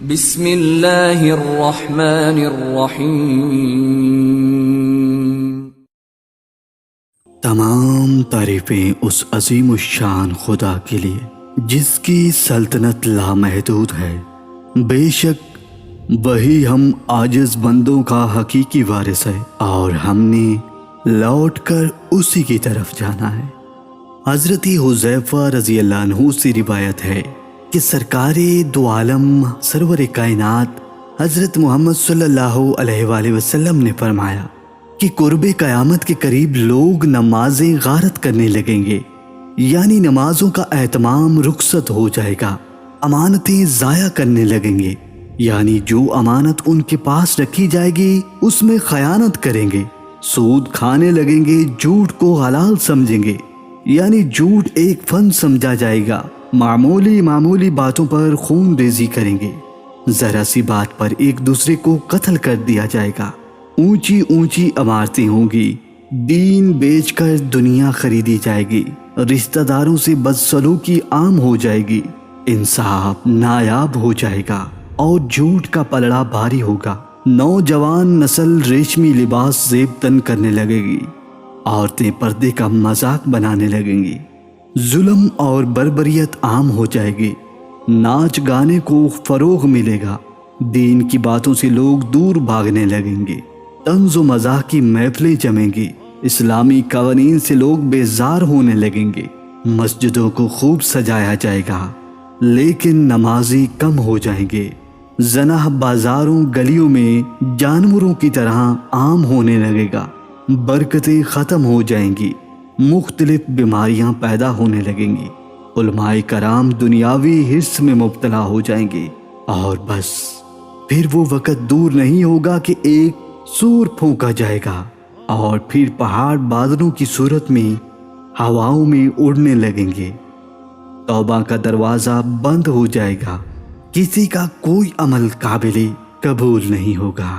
بسم اللہ الرحمن الرحیم۔ تمام تعریفیں اس عظیم الشان خدا کے لیے جس کی سلطنت لامحدود ہے۔ بے شک وہی ہم عاجز بندوں کا حقیقی وارث ہے اور ہم نے لوٹ کر اسی کی طرف جانا ہے۔ حضرت حذیفہ رضی اللہ عنہ سے روایت ہے کہ سرکار دو عالم سرور کائنات حضرت محمد صلی اللہ علیہ وآلہ وسلم نے فرمایا کہ قرب قیامت کے قریب لوگ نمازیں غارت کرنے لگیں گے، یعنی نمازوں کا اہتمام رخصت ہو جائے گا، امانتیں ضائع کرنے لگیں گے، یعنی جو امانت ان کے پاس رکھی جائے گی اس میں خیانت کریں گے، سود کھانے لگیں گے، جھوٹ کو حلال سمجھیں گے، یعنی جھوٹ ایک فن سمجھا جائے گا، معمولی باتوں پر خون ریزی کریں گے، ذرا سی بات پر ایک دوسرے کو قتل کر دیا جائے گا، اونچی عمارتیں ہوں گی، دین بیچ کر دنیا خریدی جائے گی، رشتہ داروں سے بدسلوکی عام ہو جائے گی، انصاف نایاب ہو جائے گا اور جھوٹ کا پلڑا بھاری ہوگا، نوجوان نسل ریشمی لباس زیب تن کرنے لگے گی، عورتیں پردے کا مذاق بنانے لگیں گی، ظلم اور بربریت عام ہو جائے گی، ناچ گانے کو فروغ ملے گا، دین کی باتوں سے لوگ دور بھاگنے لگیں گے، طنز و مزاح کی محفلیں جمیں گی، اسلامی قوانین سے لوگ بیزار ہونے لگیں گے، مسجدوں کو خوب سجایا جائے گا لیکن نمازی کم ہو جائیں گے، زنا بازاروں گلیوں میں جانوروں کی طرح عام ہونے لگے گا، برکتیں ختم ہو جائیں گی، مختلف بیماریاں پیدا ہونے لگیں گی، علماء کرام دنیاوی حرص میں مبتلا ہو جائیں گے، اور بس پھر وہ وقت دور نہیں ہوگا کہ ایک سور پھونکا جائے گا اور پھر پہاڑ بادلوں کی صورت میں ہواؤں میں اڑنے لگیں گے، توبہ کا دروازہ بند ہو جائے گا، کسی کا کوئی عمل قابل قبول نہیں ہوگا۔